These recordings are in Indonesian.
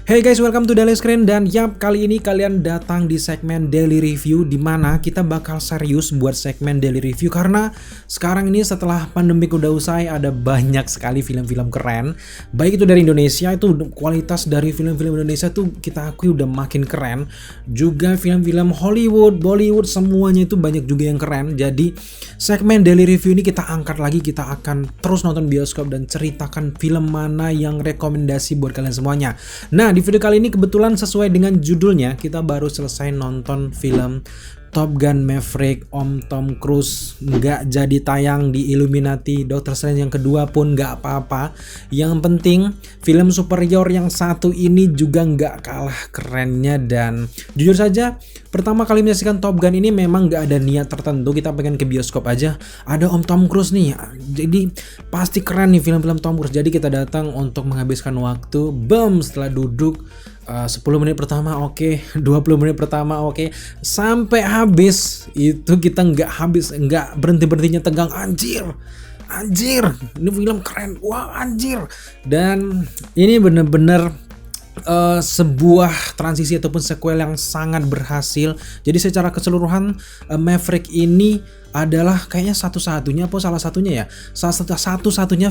Hey guys, welcome to Daily Screen. Dan yap, kali ini kalian datang di segmen Daily Review, di mana kita bakal serius buat segmen Daily Review. Karena sekarang ini setelah pandemi udah usai, ada banyak sekali film-film keren. Baik itu dari Indonesia, itu kualitas dari film-film Indonesia tuh kita akui udah makin keren. Juga film-film Hollywood, Bollywood, semuanya itu banyak juga yang keren. Jadi segmen Daily Review ini kita angkat lagi, kita akan terus nonton bioskop dan ceritakan film mana yang rekomendasi buat kalian semuanya. Nah, di video kali ini kebetulan sesuai dengan judulnya, kita baru selesai nonton film Top Gun Maverick. Om Tom Cruise nggak jadi tayang di Illuminati, Doctor Strange yang kedua pun nggak apa-apa. Yang penting film superior yang satu ini juga nggak kalah kerennya. Dan jujur saja, pertama kali menyaksikan Top Gun ini memang nggak ada niat tertentu, kita pengen ke bioskop aja, ada Om Tom Cruise nih, jadi pasti keren nih film-film Tom Cruise. Jadi kita datang untuk menghabiskan waktu. Setelah duduk 10 menit pertama oke, 20 menit pertama oke, sampai habis itu kita nggak berhentinya tegang. Anjir, ini film keren, wah anjir. Dan ini bener-bener sebuah transisi ataupun sequel yang sangat berhasil. Jadi secara keseluruhan Maverick ini adalah kayaknya satu-satunya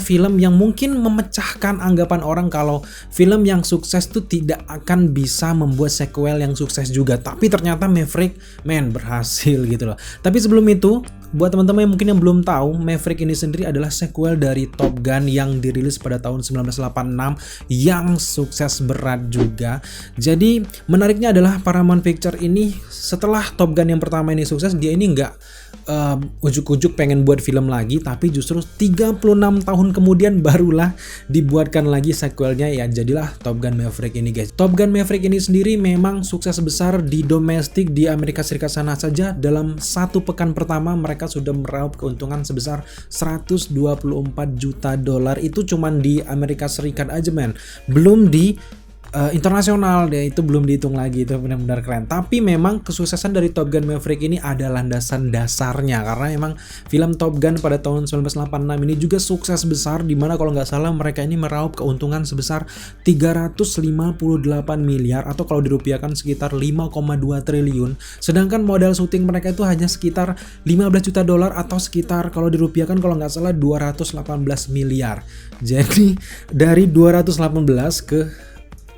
film yang mungkin memecahkan anggapan orang kalau film yang sukses tuh tidak akan bisa membuat sequel yang sukses juga. Tapi ternyata Maverick berhasil gitu loh. Tapi sebelum itu, buat teman-teman yang mungkin belum tahu, Maverick ini sendiri adalah sequel dari Top Gun yang dirilis pada tahun 1986 yang sukses berat juga. Jadi menariknya adalah Paramount Pictures ini setelah Top Gun yang pertama ini sukses, dia ini nggak ujuk-ujuk pengen buat film lagi, tapi justru 36 tahun kemudian barulah dibuatkan lagi sequelnya, ya jadilah Top Gun Maverick ini guys. Top Gun Maverick ini sendiri memang sukses besar di domestik di Amerika Serikat sana saja. Dalam satu pekan pertama mereka sudah meraup keuntungan sebesar 124 juta dolar. Itu cuman di Amerika Serikat aja men, belum di internasional deh, itu belum dihitung lagi. Itu benar-benar keren. Tapi memang kesuksesan dari Top Gun Maverick ini ada landasan dasarnya, karena emang film Top Gun pada tahun 1986 ini juga sukses besar, dimana kalau nggak salah mereka ini meraup keuntungan sebesar 358 miliar atau kalau dirupiahkan sekitar 5,2 triliun. Sedangkan modal syuting mereka itu hanya sekitar 15 juta dolar atau sekitar kalau dirupiahkan kalau nggak salah 218 miliar. Jadi dari 218 ke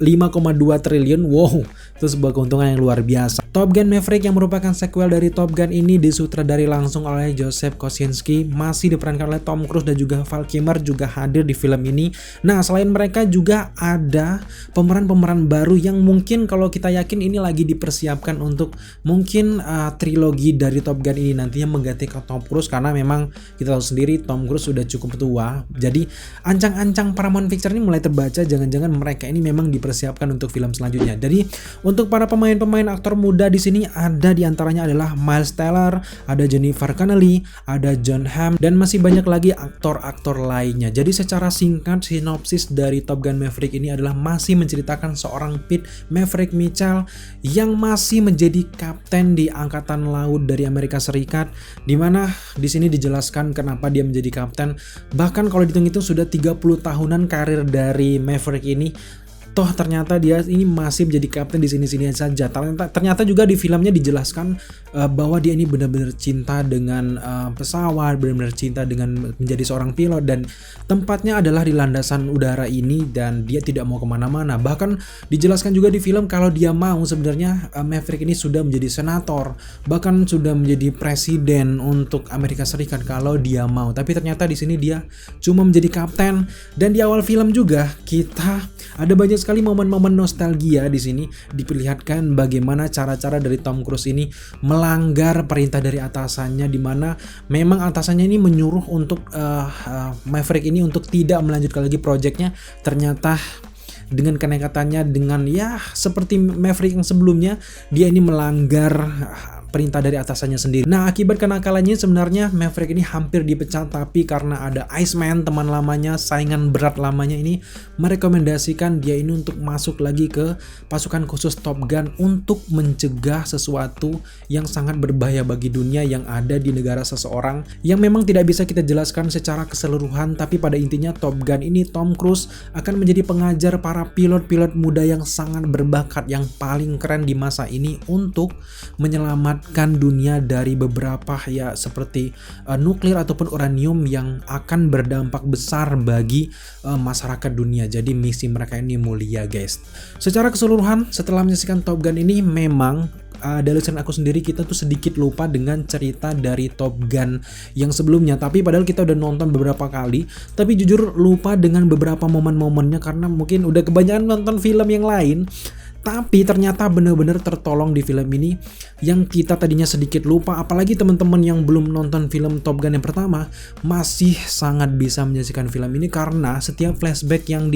5,2 triliun, wow, itu sebuah keuntungan yang luar biasa. Top Gun Maverick yang merupakan sequel dari Top Gun ini disutradari langsung oleh Joseph Kosinski, masih diperankan oleh Tom Cruise dan juga Val Kilmer juga hadir di film ini. Nah, selain mereka juga ada pemeran-pemeran baru yang mungkin kalau kita yakin ini lagi dipersiapkan untuk mungkin trilogi dari Top Gun ini nantinya menggantikan Tom Cruise, karena memang kita tahu sendiri Tom Cruise sudah cukup tua. Jadi ancang-ancang Paramount Pictures ini mulai terbaca, jangan-jangan mereka ini memang dipersiapkan untuk film selanjutnya. Jadi untuk para pemain-pemain aktor muda di sini ada diantaranya adalah Miles Teller, ada Jennifer Connelly, ada Jon Hamm, dan masih banyak lagi aktor-aktor lainnya. Jadi secara singkat, sinopsis dari Top Gun Maverick ini adalah masih menceritakan seorang Pete Maverick Mitchell yang masih menjadi kapten di Angkatan Laut dari Amerika Serikat, dimana di sini dijelaskan kenapa dia menjadi kapten. Bahkan kalau dihitung-hitung sudah 30 tahunan karir dari Maverick ini, toh ternyata dia ini masih menjadi kapten di sini-sini saja. Ternyata juga di filmnya dijelaskan bahwa dia ini benar-benar cinta dengan pesawat, benar-benar cinta dengan menjadi seorang pilot, dan tempatnya adalah di landasan udara ini dan dia tidak mau kemana-mana. Bahkan dijelaskan juga di film kalau dia mau sebenarnya Maverick ini sudah menjadi senator, bahkan sudah menjadi presiden untuk Amerika Serikat kalau dia mau. Tapi ternyata di sini dia cuma menjadi kapten. Dan di awal film juga kita ada banyak sekali momen-momen nostalgia di sini, diperlihatkan bagaimana cara-cara dari Tom Cruise ini melanggar perintah dari atasannya, di mana memang atasannya ini menyuruh untuk Maverick ini untuk tidak melanjutkan lagi proyeknya. Ternyata dengan kenekatannya, dengan ya seperti Maverick yang sebelumnya, dia ini melanggar perintah dari atasannya sendiri. Nah, akibat kenakalannya sebenarnya Maverick ini hampir dipecat, tapi karena ada Iceman, teman lamanya, saingan berat lamanya ini merekomendasikan dia ini untuk masuk lagi ke pasukan khusus Top Gun untuk mencegah sesuatu yang sangat berbahaya bagi dunia yang ada di negara seseorang yang memang tidak bisa kita jelaskan secara keseluruhan, tapi pada intinya Top Gun ini Tom Cruise akan menjadi pengajar para pilot-pilot muda yang sangat berbakat yang paling keren di masa ini untuk menyelamatkan dunia dari beberapa ya seperti nuklir ataupun uranium yang akan berdampak besar bagi masyarakat dunia. Jadi misi mereka ini mulia guys. Secara keseluruhan setelah menyaksikan Top Gun ini memang dari channel aku sendiri kita tuh sedikit lupa dengan cerita dari Top Gun yang sebelumnya, tapi padahal kita udah nonton beberapa kali, tapi jujur lupa dengan beberapa momen-momennya karena mungkin udah kebanyakan nonton film yang lain. Tapi ternyata bener-bener tertolong di film ini yang kita tadinya sedikit lupa, apalagi teman-teman yang belum nonton film Top Gun yang pertama masih sangat bisa menyaksikan film ini karena setiap flashback yang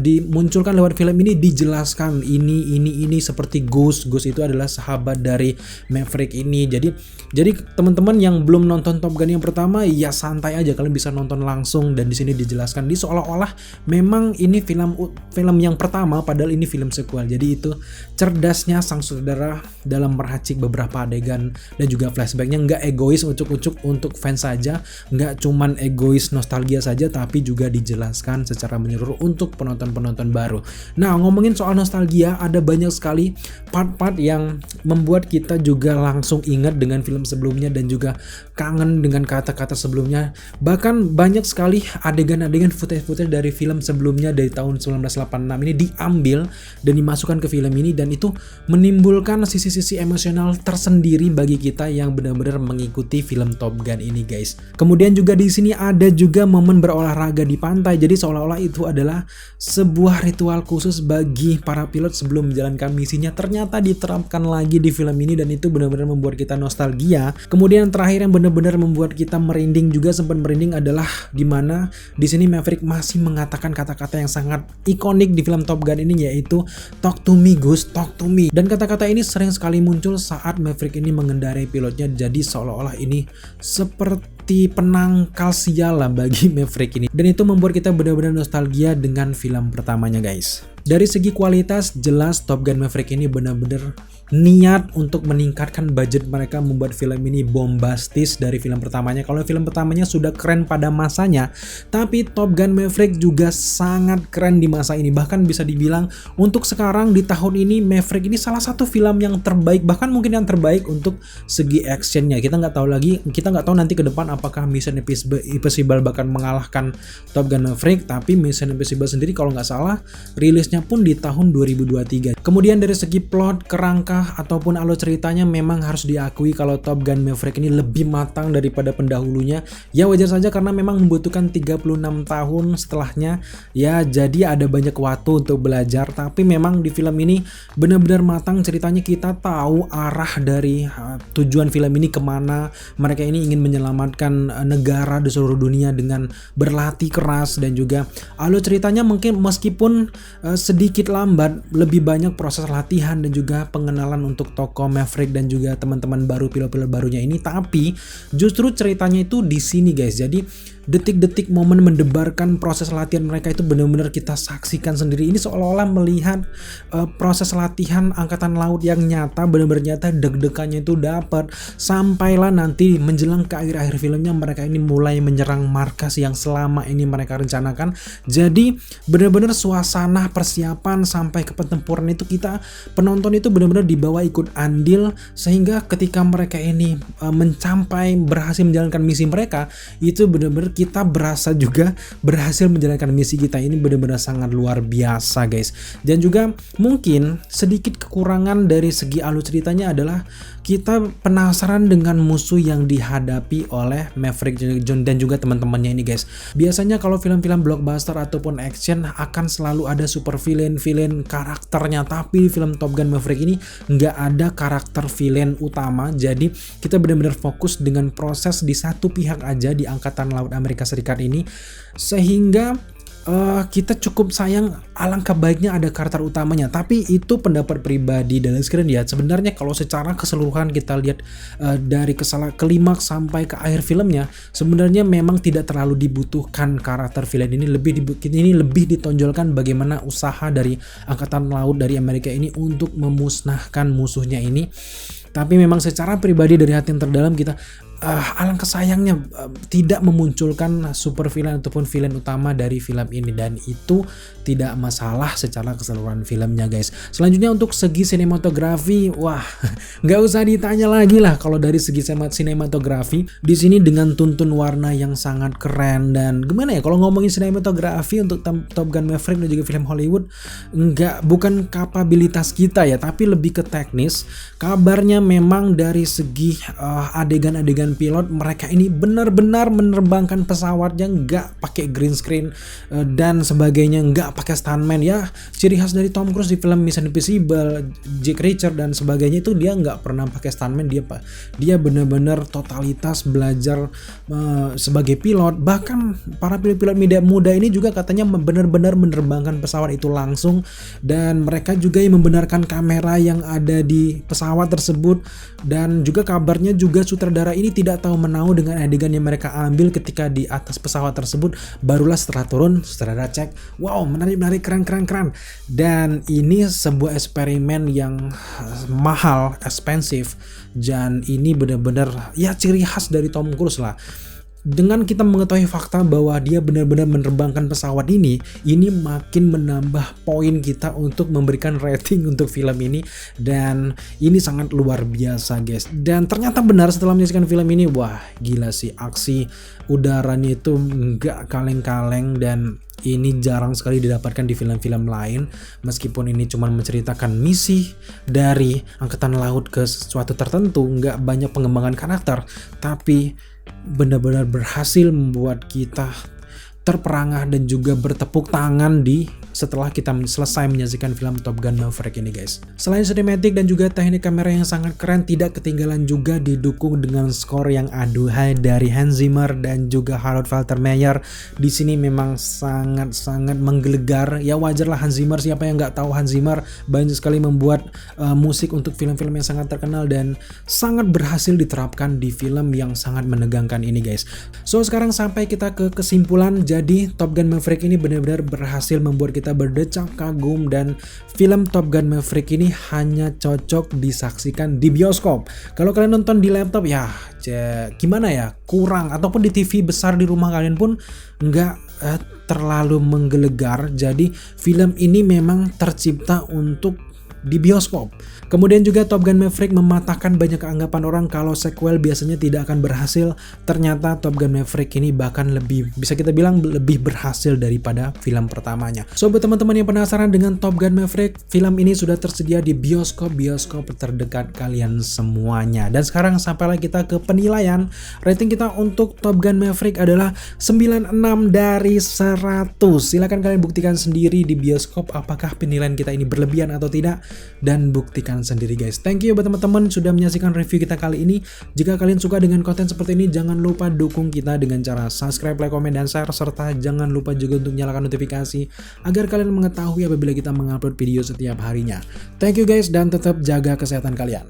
dimunculkan lewat film ini dijelaskan ini seperti Ghost itu adalah sahabat dari Maverick ini. Jadi teman-teman yang belum nonton Top Gun yang pertama ya santai aja, kalian bisa nonton langsung dan di sini dijelaskan di seolah-olah memang ini film yang pertama padahal ini film sequel. Jadi itu cerdasnya sang sutradara dalam meracik beberapa adegan dan juga flashbacknya nggak egois ucuk-ucuk untuk fans saja, nggak cuman egois nostalgia saja, tapi juga dijelaskan secara menyeluruh untuk penonton-penonton baru. Nah, ngomongin soal nostalgia, ada banyak sekali part-part yang membuat kita juga langsung ingat dengan film sebelumnya dan juga kangen dengan kata-kata sebelumnya. Bahkan banyak sekali adegan-adegan footage-footage dari film sebelumnya dari tahun 1986 ini diambil dan dimasukkan ke film ini, dan itu menimbulkan sisi-sisi emosional tersendiri bagi kita yang benar-benar mengikuti film Top Gun ini guys. Kemudian juga di sini ada juga momen berolahraga di pantai, jadi seolah-olah itu adalah sebuah ritual khusus bagi para pilot sebelum menjalankan misinya, ternyata diterapkan lagi di film ini dan itu benar-benar membuat kita nostalgia. Kemudian terakhir yang benar-benar membuat kita merinding juga, sempat merinding adalah dimana di sini Maverick masih mengatakan kata-kata yang sangat ikonik di film Top Gun ini, yaitu talk to me Ghost, talk to me. Dan kata-kata ini sering sekali muncul saat Maverick ini mengendarai pilotnya, jadi seolah-olah ini seperti penangkal sial lah bagi Maverick ini. Dan itu membuat kita benar-benar nostalgia dengan film pertamanya guys. Dari segi kualitas jelas Top Gun Maverick ini benar-benar niat untuk meningkatkan budget mereka membuat film ini bombastis dari film pertamanya. Kalau film pertamanya sudah keren pada masanya, tapi Top Gun Maverick juga sangat keren di masa ini. Bahkan bisa dibilang untuk sekarang di tahun ini Maverick ini salah satu film yang terbaik, bahkan mungkin yang terbaik untuk segi actionnya. Kita nggak tahu nanti ke depan apakah Mission Impossible bahkan mengalahkan Top Gun Maverick, tapi Mission Impossible sendiri kalau nggak salah rilisnya pun di tahun 2023. Kemudian dari segi plot, kerangka ataupun alur ceritanya memang harus diakui kalau Top Gun Maverick ini lebih matang daripada pendahulunya. Ya wajar saja karena memang membutuhkan 36 tahun setelahnya. Ya jadi ada banyak waktu untuk belajar, tapi memang di film ini benar-benar matang ceritanya. Kita tahu arah dari tujuan film ini kemana. Mereka ini ingin menyelamatkan negara di seluruh dunia dengan berlatih keras, dan juga alur ceritanya mungkin meskipun sedikit lambat, lebih banyak proses latihan dan juga pengenalan untuk tokoh Maverick dan juga teman-teman baru, pilot-pilot barunya ini. Tapi justru ceritanya itu di sini guys. Jadi detik-detik momen mendebarkan proses latihan mereka itu benar-benar kita saksikan sendiri. Ini seolah-olah melihat proses latihan angkatan laut yang nyata, benar-benar nyata, deg-degannya itu dapat. Sampailah nanti menjelang ke akhir-akhir filmnya mereka ini mulai menyerang markas yang selama ini mereka rencanakan. Jadi benar-benar suasana persiapan sampai ke pertempuran itu kita penonton itu benar-benar dibawa ikut andil, sehingga ketika mereka ini mencapai berhasil menjalankan misi mereka itu benar-benar kita berasa juga berhasil menjalankan misi kita. Ini benar-benar sangat luar biasa guys. Dan juga mungkin sedikit kekurangan dari segi alur ceritanya adalah kita penasaran dengan musuh yang dihadapi oleh Maverick dan juga teman-temannya ini guys. Biasanya kalau film-film blockbuster ataupun action akan selalu ada super villain karakternya, tapi di film Top Gun Maverick ini nggak ada karakter villain utama. Jadi kita benar-benar fokus dengan proses di satu pihak aja di Angkatan Laut Amerika Serikat ini, sehingga kita cukup sayang, alangkah baiknya ada karakter utamanya. Tapi itu pendapat pribadi dan sekalian ya. Sebenarnya kalau secara keseluruhan kita lihat dari klimaks sampai ke akhir filmnya, sebenarnya memang tidak terlalu dibutuhkan karakter villain ini. Lebih ditonjolkan bagaimana usaha dari angkatan laut dari Amerika ini untuk memusnahkan musuhnya ini. Tapi memang secara pribadi dari hati yang terdalam kita alangkah sayangnya tidak memunculkan super villain ataupun villain utama dari film ini, dan itu tidak masalah secara keseluruhan filmnya guys. Selanjutnya untuk segi sinematografi, wah nggak usah ditanya lagi lah kalau dari segi sinematografi di sini dengan tuntun warna yang sangat keren. Dan gimana ya kalau ngomongin sinematografi untuk Top Gun Maverick dan juga film Hollywood, bukan kapabilitas kita ya, tapi lebih ke teknis. Kabarnya memang dari segi adegan-adegan pilot, mereka ini benar-benar menerbangkan pesawatnya nggak pakai green screen dan sebagainya, nggak pakai stuntman ya. Ciri khas dari Tom Cruise di film Mission Impossible, Jack Reacher dan sebagainya itu dia nggak pernah pakai stuntman, dia benar-benar totalitas belajar sebagai pilot. Bahkan para pilot-pilot muda ini juga katanya benar-benar menerbangkan pesawat itu langsung, dan mereka juga yang membenarkan kamera yang ada di pesawat tersebut. Dan juga kabarnya juga sutradara ini tidak tahu menau dengan adegan yang mereka ambil ketika di atas pesawat tersebut. Barulah setelah turun sutradara cek, wow menarik, keren. Dan ini sebuah eksperimen yang mahal, expensive, dan ini benar-benar ya ciri khas dari Tom Cruise lah. Dengan kita mengetahui fakta bahwa dia benar-benar menerbangkan pesawat ini makin menambah poin kita untuk memberikan rating untuk film ini, dan ini sangat luar biasa guys. Dan ternyata benar setelah menyaksikan film ini, wah gila sih, aksi udaranya itu nggak kaleng-kaleng, dan ini jarang sekali didapatkan di film-film lain. Meskipun ini cuma menceritakan misi dari angkatan laut ke sesuatu tertentu, nggak banyak pengembangan karakter, tapi benar-benar berhasil membuat kita terperangah dan juga bertepuk tangan setelah kita selesai menyaksikan film Top Gun Maverick ini guys. Selain sinematik dan juga teknik kamera yang sangat keren, tidak ketinggalan juga didukung dengan skor yang aduhai dari Hans Zimmer dan juga Harold Faltermeyer. Di sini memang sangat menggelegar. Ya wajar lah, Hans Zimmer, siapa yang nggak tahu Hans Zimmer banyak sekali membuat musik untuk film-film yang sangat terkenal dan sangat berhasil diterapkan di film yang sangat menegangkan ini guys. So sekarang sampai kita ke kesimpulan. Jadi Top Gun Maverick ini benar-benar berhasil membuat kita berdecak kagum, dan film Top Gun Maverick ini hanya cocok disaksikan di bioskop. Kalau kalian nonton di laptop ya gimana ya, kurang, ataupun di TV besar di rumah kalian pun nggak terlalu menggelegar. Jadi film ini memang tercipta untuk di bioskop. Kemudian juga Top Gun Maverick mematahkan banyak anggapan orang kalau sequel biasanya tidak akan berhasil. Ternyata Top Gun Maverick ini bahkan bisa kita bilang lebih berhasil daripada film pertamanya. So buat teman-teman yang penasaran dengan Top Gun Maverick, film ini sudah tersedia di bioskop terdekat kalian semuanya. Dan sekarang sampailah kita ke penilaian. Rating kita untuk Top Gun Maverick adalah 96 dari 100. Silahkan kalian buktikan sendiri di bioskop apakah penilaian kita ini berlebihan atau tidak, dan buktikan sendiri guys. Thank you buat teman-teman sudah menyaksikan review kita kali ini. Jika kalian suka dengan konten seperti ini, jangan lupa dukung kita dengan cara subscribe, like, komen, dan share, serta jangan lupa juga untuk nyalakan notifikasi agar kalian mengetahui apabila kita mengupload video setiap harinya. Thank you guys, dan tetap jaga kesehatan kalian.